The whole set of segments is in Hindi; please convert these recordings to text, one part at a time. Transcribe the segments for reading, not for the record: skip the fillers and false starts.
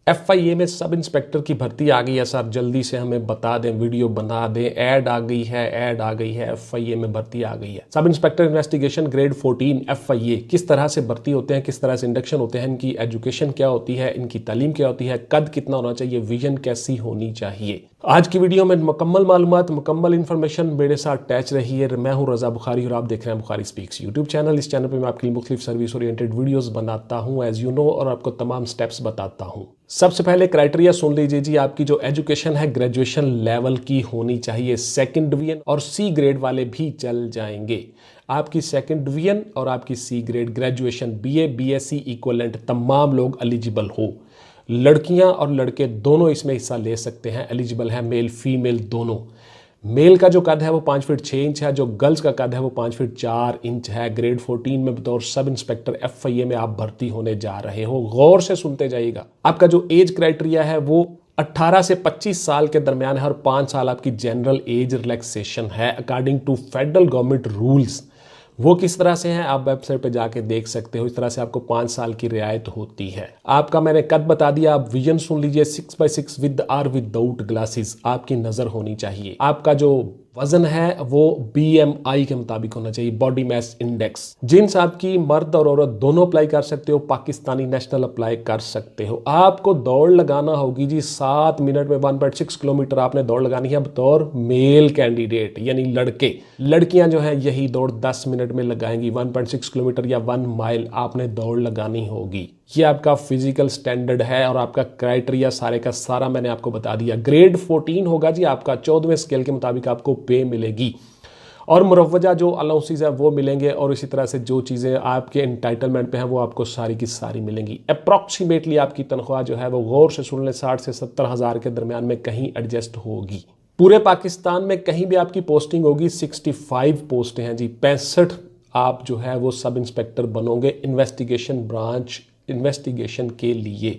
FIA में सब इंस्पेक्टर की भर्ती आ गई है सर, जल्दी से हमें बता दें, वीडियो बना दें। ऐड आ गई है, FIA में भर्ती आ गई है। Sub inspector investigation grade 14 FIA किस तरह से भर्ती होते हैं, किस तरह से इंडक्शन होते हैं, इनकी एजुकेशन क्या होती है, इनकी तालीम क्या होती है, कद कितना होना चाहिए, विजन कैसी होनी चाहिए। आज की वीडियो में मुकम्मल मालूमात, मुकम्मल इन्फॉर्मेशन मेरे साथ अटैच रही है। मैं हूं रजा बुखारी और आप देख रहे हैं बुखारी स्पीक्स यूट्यूब चैनल। इस चैनल पे मैं आपके लिए मुख्तलिफ सर्विस ओरिएंटेड वीडियोस बनाता हूं एज यू नो, और आपको तमाम स्टेप्स बताता हूं। सबसे पहले क्राइटेरिया सुन लीजिए जी। आपकी जो एजुकेशन है ग्रेजुएशन लेवल की होनी चाहिए। सेकंड डिवीजन और C ग्रेड वाले भी चल जाएंगे। आपकी सेकंड डिवीजन और आपकी C grade graduation BA BSc equivalent तमाम लोग एलिजिबल हो। लड़कियां और लड़के दोनों इसमें हिस्सा ले सकते हैं, एलिजिबल है, मेल फीमेल दोनों। मेल का जो कद है वो 5 फीट 6 इंच है, जो गर्ल्स का कद है वो 5 फीट 4 इंच है। ग्रेड 14 में बतौर सब इंस्पेक्टर FIA में आप भर्ती होने जा रहे हो। गौर से सुनते जाइएगा। आपका जो एज क्राइटेरिया है वो 18 से 25 साल के दरमियान है और 5 साल आपकी जनरल एज रिलैक्सेशन है according to federal government rules. वो किस तरह से हैं आप वेबसाइट पे जाके देख सकते हो। इस तरह से आपको 5 साल की रियायत होती है। आपका मैंने कद बता दिया। आप विजन सुन लीजिए, 6x6 विद और विदाउट ग्लासेस आपकी नजर होनी चाहिए। आपका जो वजन है वो BMI के मुताबिक होना चाहिए, बॉडी मास इंडेक्स। जींस आपकी मर्द और औरत दोनों अप्लाई कर सकते हो, पाकिस्तानी नेशनल अप्लाई कर सकते हो। आपको दौड़ लगाना होगी जी 7 मिनट में 1.6 किलोमीटर आपने दौड़ लगानी है बतौर मेल कैंडिडेट यानी लड़के। लड़कियां जो है यही दौड़ 10 मिनट में लगाएंगी। 1.6 किलोमीटर या 1 माइल आपने दौड़ लगानी होगी। ये आपका फिजिकल स्टैंडर्ड है और आपका क्राइटेरिया सारे का सारा मैंने आपको बता दिया। ग्रेड 14 होगा जी आपका, 14वें स्केल के मुताबिक आपको पे मिलेगी और मुरव्वजा जो अलाउंसेस है वो मिलेंगे, और इसी तरह से जो चीज़ें आपके एंटाइटलमेंट पे हैं वो आपको सारी की सारी मिलेंगी। अप्रॉक्सीमेटली आपकी तनख्वाह जो है वो गौर से सुन लें 60 से 70 हज़ार के दरमियान में कहीं एडजस्ट होगी। पूरे पाकिस्तान में कहीं भी आपकी पोस्टिंग होगी। 65 पोस्टें हैं जी, 65 आप जो है वो सब इंस्पेक्टर बनोगे इन्वेस्टिगेशन ब्रांच इन्वेस्टिगेशन के लिए।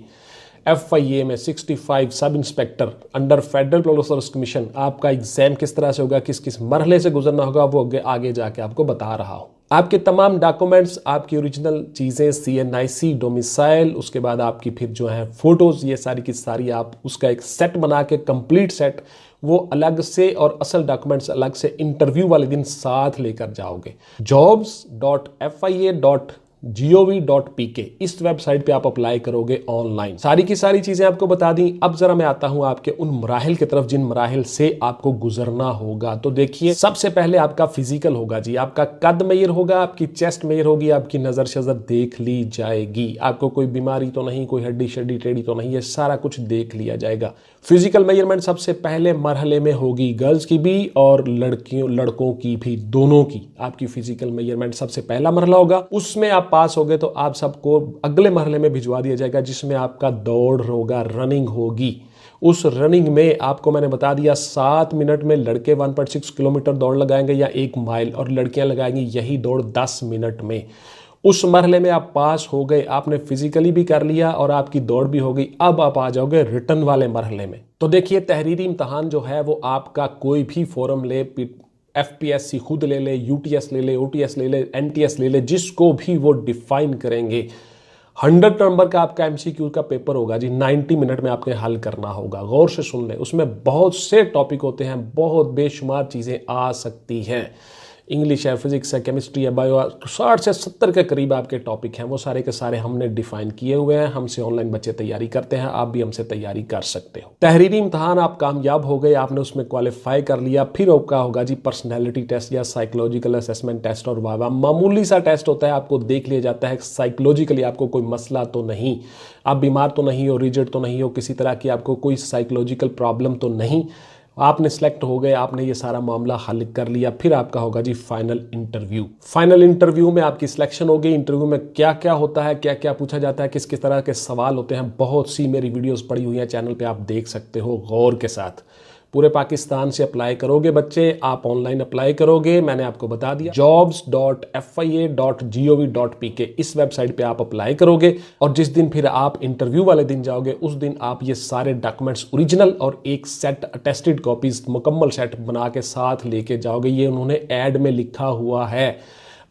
FIA में 65 sub inspector under federal police service commission. आपका एग्जाम किस तरह से होगा, किस किस मरहले से गुजरना होगा, वो आगे जाके आपको बता रहा हूँ। आपके तमाम डॉक्यूमेंट्स, आपकी ओरिजिनल चीज़ें, CNIC, डोमिसाइल, उसके बाद आपकी फिर जो है फोटोज़, ये सारी की सारी आप उसका एक सेट बना के कंप्लीट सेट वो अलग से और असल डॉक्यूमेंट्स अलग से इंटरव्यू वाले दिन साथ लेकर जाओगे। jobs.fia.gov.pk इस वेबसाइट पे आप अप्लाई करोगे ऑनलाइन। सारी की सारी चीजें आपको बता दी। अब जरा मैं आता हूं आपके उन मराहिल की तरफ जिन मराहिल से आपको गुजरना होगा। तो देखिए, सबसे पहले आपका फिजिकल होगा जी। आपका कद मेजर होगा, आपकी चेस्ट मेजर होगी, आपकी नजर शजर देख ली जाएगी। आपको कोई बीमारी तो नहीं, कोई हड्डी शड्डी टेढ़ी तो नहीं, ये सारा कुछ देख लिया जाएगा। फिजिकल मेजरमेंट सबसे पहले मरहले में होगी गर्ल्स की भी और लड़कों की भी, दोनों की। आपकी फिजिकल मेजरमेंट सबसे पहला मरहला होगा। उसमें आप पास हो गए तो आप सबको अगले मरहले में भिजवा दिया जाएगा जिसमें आपका दौड़ होगा, रनिंग होगी। उस रनिंग में आपको मैंने बता दिया 7 मिनट में लड़के 1.6 किलोमीटर दौड़ लगाएंगे या 1 माइल, और लड़कियां लगाएंगी यही दौड़ 10 मिनट में। उस मरहले में आप पास हो गए, आपने फिजिकली भी कर लिया और आपकी दौड़ भी हो गई। अब आप आ जाओगे रिटर्न वाले मरहले में। तो देखिए, तहरीरी इम्तहान जो है वो आपका कोई भी फॉर्म ले, FPSC खुद ले ले, UTS ले ले, OTS ले ले, NTS ले ले, जिसको भी वो डिफाइन करेंगे। 100 नंबर का आपका MCQ का पेपर होगा जी, 90 मिनट में आपने हल करना होगा। गौर से सुन लें, उसमें बहुत से टॉपिक होते हैं, बहुत बेशुमार चीज़ें आ सकती हैं। इंग्लिश है, फिजिक्स है, केमिस्ट्री है, बायो, 60 से 70 के करीब आपके टॉपिक हैं। वो सारे के सारे हमने डिफाइन किए हुए हैं। हमसे ऑनलाइन बच्चे तैयारी करते हैं, आप भी हमसे तैयारी कर सकते हो। तहरीरी इम्तहान आप कामयाब हो गए, आपने उसमें क्वालिफाई कर लिया। फिर आपका होगा जी पर्सनैलिटी टेस्ट या साइकोलॉजिकल असेसमेंट टेस्ट और वाइवा। मामूली सा टेस्ट होता है, आपको देख लिया जाता है साइकोलॉजिकली आपको कोई मसला तो नहीं, आप बीमार तो नहीं हो, रिजिड तो नहीं हो, किसी तरह की आपको कोई साइकोलॉजिकल प्रॉब्लम तो नहीं। आपने सिलेक्ट हो गए, आपने ये सारा मामला हल कर लिया। फिर आपका होगा जी फाइनल इंटरव्यू। फाइनल इंटरव्यू में आपकी सिलेक्शन हो गई। इंटरव्यू में क्या क्या होता है, क्या क्या पूछा जाता है, किस किस तरह के सवाल होते हैं, बहुत सी मेरी वीडियोस पड़ी हुई हैं चैनल पे, आप देख सकते हो गौर के साथ। पूरे पाकिस्तान से अप्लाई करोगे बच्चे, आप ऑनलाइन अप्लाई करोगे, मैंने आपको बता दिया jobs.fia.gov.pk इस वेबसाइट पे आप अप्लाई करोगे। और जिस दिन फिर आप इंटरव्यू वाले दिन जाओगे उस दिन आप ये सारे डॉक्यूमेंट्स ओरिजिनल और एक सेट अटेस्टेड कॉपीज मुकम्मल सेट बना के साथ लेके जाओगे। ये उन्होंने ऐड में लिखा हुआ है।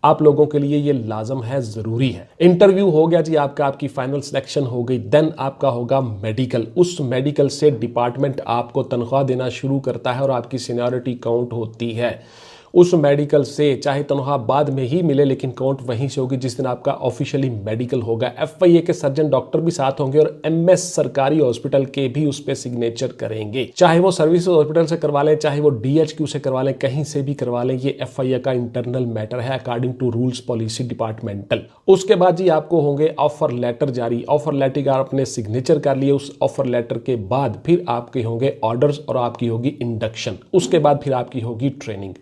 आप लोगों के लिए ये लाजम है, जरूरी है। इंटरव्यू हो गया जी आपका, आपकी फाइनल सिलेक्शन हो गई, देन आपका होगा मेडिकल। उस मेडिकल से डिपार्टमेंट आपको तनख्वाह देना शुरू करता है और आपकी सीनियरिटी काउंट होती है। उस मेडिकल से चाहे तनख्वाह बाद में ही मिले, लेकिन काउंट वहीं से होगी जिस दिन आपका ऑफिशियली मेडिकल होगा। FIA के सर्जन डॉक्टर भी साथ होंगे और MS सरकारी हॉस्पिटल के भी उस पर सिग्नेचर करेंगे। चाहे वो सर्विस हॉस्पिटल से करवा लें, चाहे वो DHQ से करवा लें, कहीं से भी करवा लें, ये FIA का इंटरनल मैटर है according to rules policy departmental. उसके बाद जी आपको होंगे ऑफर लेटर जारी। ऑफर लेटर का आपने सिग्नेचर कर लिए, उस ऑफर लेटर के बाद फिर आपके होंगे ऑर्डर्स और आपकी होगी इंडक्शन। उसके बाद फिर आपकी होगी ट्रेनिंग।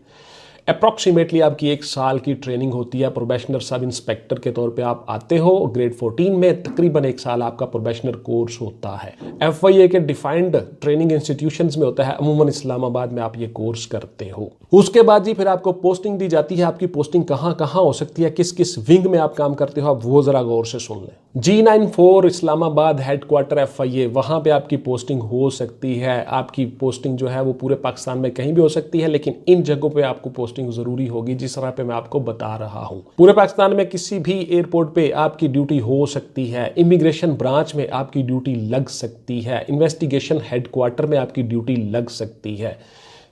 अप्रॉक्सीमेटली आपकी 1 साल की ट्रेनिंग होती है। प्रोबेशनर सब इंस्पेक्टर के तौर पे आप आते हो ग्रेड 14 में, तकरीबन 1 साल आपका प्रोबेशनर कोर्स होता है। FIA के डिफाइंड ट्रेनिंग इंस्टीट्यूशंस में होता है, अमूमन इस्लामाबाद में आप ये कोर्स करते हो। उसके बाद जी फिर आपको पोस्टिंग दी जाती है। आपकी पोस्टिंग कहाँ कहाँ हो सकती है, किस किस विंग में आप काम करते हो, आप वो जरा गौर से सुन लें। G94 इस्लामाबाद हेडक्वार्टर FIA, वहां पे आपकी पोस्टिंग हो सकती है। आपकी पोस्टिंग जो है वो पूरे पाकिस्तान में कहीं भी हो सकती है, लेकिन इन जगहों पे आपको पोस्टिंग जरूरी होगी जिस तरह पे मैं आपको बता रहा हूं। पूरे पाकिस्तान में किसी भी एयरपोर्ट पे आपकी ड्यूटी हो सकती है। इमिग्रेशन ब्रांच में आपकी ड्यूटी लग सकती है। इन्वेस्टिगेशन हेडक्वार्टर में आपकी ड्यूटी लग सकती है।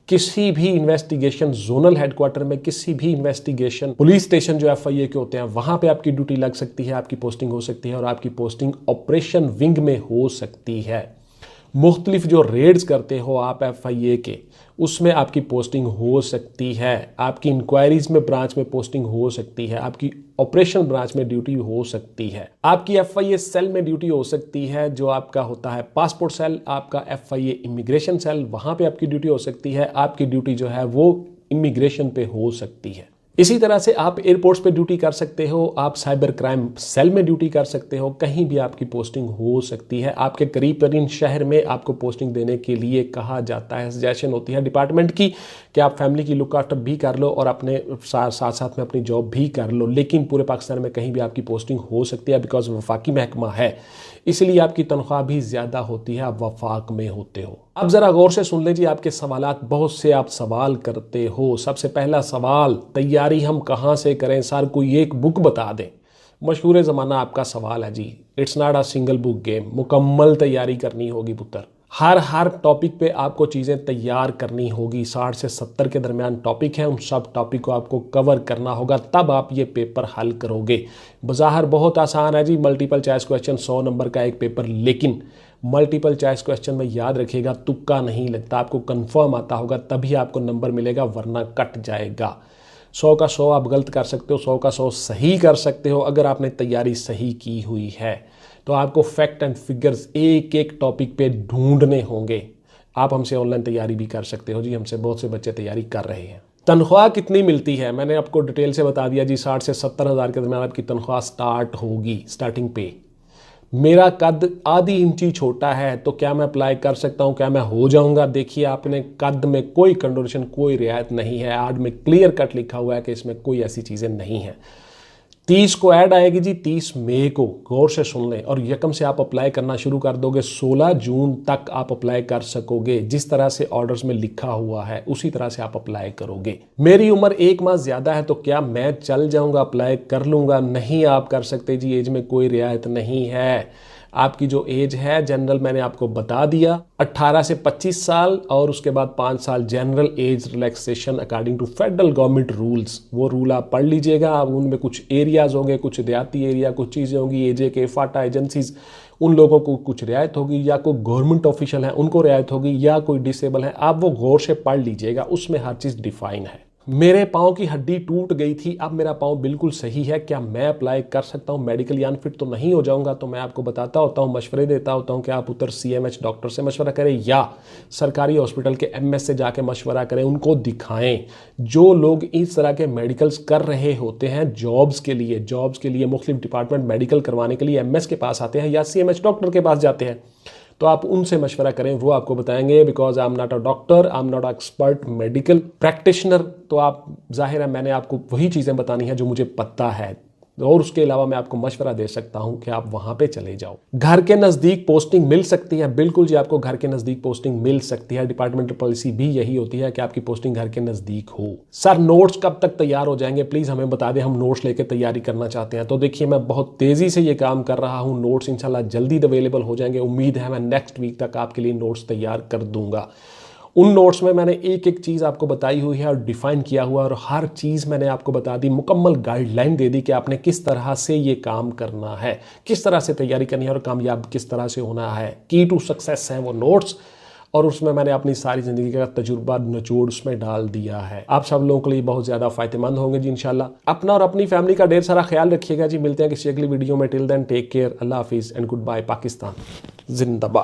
किसी भी इन्वेस्टिगेशन जोनल हेडक्वार्टर में, किसी भी इन्वेस्टिगेशन पुलिस स्टेशन जो FIA के होते हैं, वहां पे आपकी ड्यूटी लग सकती है, आपकी पोस्टिंग हो सकती है और आपकी पोस्टिंग ऑपरेशन विंग में हो सकती है। मुख्तलिफ जो रेड्स करते हो आप FIA के, उसमें आपकी पोस्टिंग हो सकती है। आपकी इंक्वायरीज में ब्रांच में पोस्टिंग हो सकती है। आपकी ऑपरेशन ब्रांच में ड्यूटी हो सकती है। आपकी FIA सेल में ड्यूटी हो सकती है, जो आपका होता है पासपोर्ट सेल। आपका FIA इमिग्रेशन सेल, वहां पे आपकी ड्यूटी हो सकती है। आपकी ड्यूटी जो है वो इमिग्रेशन पे हो सकती है। इसी तरह से आप एयरपोर्ट्स पे ड्यूटी कर सकते हो, आप साइबर क्राइम सेल में ड्यूटी कर सकते हो, कहीं भी आपकी पोस्टिंग हो सकती है। आपके करीब तरीन शहर में आपको पोस्टिंग देने के लिए कहा जाता है, सजेशन होती है डिपार्टमेंट की कि आप फैमिली की लुक आफ्टर भी कर लो और अपने साथ साथ में अपनी जॉब भी कर लो, लेकिन पूरे पाकिस्तान में कहीं भी आपकी पोस्टिंग हो सकती है बिकॉज वफाकी महकमा है, इसलिए आपकी तनख्वाह भी ज्यादा होती है, आप वफाक में होते हो। अब जरा गौर से सुन लीजिए आपके सवालात, बहुत से आप सवाल करते हो। सबसे पहला सवाल, तैयारी हम कहाँ से करें सर, कोई एक बुक बता दें। मशहूर ज़माना आपका सवाल है जी, it's not a single book game, मुकम्मल तैयारी करनी होगी पुत्र। हर टॉपिक पे आपको चीज़ें तैयार करनी होगी। 60 से 70 के दरमियान टॉपिक है, उन सब टॉपिक को आपको कवर करना होगा, तब आप ये पेपर हल करोगे। बज़ाहिर बहुत आसान है जी, मल्टीपल चॉइस क्वेश्चन 100 नंबर का एक पेपर, लेकिन मल्टीपल चॉइस क्वेश्चन में याद रखिएगा तुक्का नहीं लगता, आपको कंफर्म आता होगा तभी आपको नंबर मिलेगा, वरना कट जाएगा। 100 का 100 आप गलत कर सकते हो, 100 का 100 सही कर सकते हो अगर आपने तैयारी सही की हुई है। तो आपको फैक्ट एंड फिगर्स एक एक टॉपिक पे ढूंढने होंगे। आप हमसे ऑनलाइन तैयारी भी कर सकते हो जी, हमसे बहुत से बच्चे तैयारी कर रहे हैं। तनख्वाह कितनी मिलती है मैंने आपको डिटेल से बता दिया जी, 60 से 70 हज़ार के दरमियान आपकी तनख्वाह स्टार्ट होगी, स्टार्टिंग पे। मेरा कद आधी इंची छोटा है तो क्या मैं अप्लाई कर सकता हूं, क्या मैं हो जाऊंगा? देखिए, आपने कद में कोई कंडोनेशन, कोई रियायत नहीं है। ऐड में क्लियर कट लिखा हुआ है कि इसमें कोई ऐसी चीज़ें नहीं हैं। 30 को ऐड आएगी जी, 30 मई को, गौर से सुन लें, और यकम से आप अप्लाई करना शुरू कर दोगे। 16 जून तक आप अप्लाई कर सकोगे। जिस तरह से ऑर्डर्स में लिखा हुआ है उसी तरह से आप अप्लाई करोगे। मेरी उम्र 1 माह ज्यादा है तो क्या मैं चल जाऊंगा, अप्लाई कर लूंगा? नहीं, आप कर सकते जी, एज में कोई रियायत नहीं है। आपकी जो एज है जनरल मैंने आपको बता दिया, 18 से 25 साल, और उसके बाद 5 साल general age relaxation according to federal government rules. वो रूल आप पढ़ लीजिएगा। उनमें कुछ एरियाज होंगे, कुछ देहाती एरिया, कुछ चीज़ें होंगी, AJK, फाटा एजेंसीज, उन लोगों को कुछ रियायत होगी, या कोई गवर्नमेंट ऑफिशियल है उनको रियायत होगी, या कोई डिसेबल है। आप वो गौर से पढ़ लीजिएगा, उसमें हर चीज़ डिफाइन है। मेरे पाँव की हड्डी टूट गई थी, अब मेरा पाँव बिल्कुल सही है, क्या मैं अप्लाई कर सकता हूँ? मेडिकली अनफिट तो नहीं हो जाऊंगा? तो मैं आपको बताता होता हूँ, मशवरे देता होता हूँ कि आप उधर CMH डॉक्टर से मशवरा करें या सरकारी हॉस्पिटल के MS से जाके मशवरा करें, उनको दिखाएं। जो लोग इस तरह के मेडिकल्स कर रहे होते हैं जॉब्स के लिए मुख्तलिफ डिपार्टमेंट मेडिकल करवाने के लिए MS के पास आते हैं या CMH डॉक्टर के पास जाते हैं, तो आप उनसे मशवरा करें, वो आपको बताएंगे। Because I am not a doctor, I am not expert medical practitioner, तो आप, जाहिर है मैंने आपको वही चीज़ें बतानी है जो मुझे पता है। और उसके अलावा मैं आपको मशवरा दे सकता हूं कि आप वहां पे चले जाओ। घर के नजदीक पोस्टिंग मिल सकती है, बिल्कुल जी आपको घर के नजदीक पोस्टिंग मिल सकती है। डिपार्टमेंटल पॉलिसी भी यही होती है कि आपकी पोस्टिंग घर के नजदीक हो। सर नोट्स कब तक तैयार हो जाएंगे, प्लीज हमें बता दें, हम नोट्स लेके तैयारी करना चाहते हैं। तो देखिए मैं बहुत तेजी से ये काम कर रहा हूं, नोट्स इंशाल्लाह जल्दी अवेलेबल हो जाएंगे। उम्मीद है मैं नेक्स्ट वीक तक आपके लिए नोट्स तैयार कर दूंगा। उन नोट्स में मैंने एक एक चीज़ आपको बताई हुई है और डिफाइन किया हुआ, और हर चीज़ मैंने आपको बता दी, मुकम्मल गाइडलाइन दे दी कि आपने किस तरह से ये काम करना है, किस तरह से तैयारी करनी है और कामयाब किस तरह से होना है। की टू सक्सेस है वो नोट्स, और उसमें मैंने अपनी सारी ज़िंदगी का तजुर्बा निचोड़ उसमें डाल दिया है। आप सब लोगों के लिए बहुत ज़्यादा फ़ायदेमंद होंगे जी इंशाल्लाह। अपना और अपनी फैमिली का ढेर सारा ख्याल रखिएगा जी। मिलते हैं किसी अगली वीडियो में। टिल देन टेक केयर, अल्लाह हाफिज़ एंड गुड बाय। पाकिस्तान जिंदाबाद।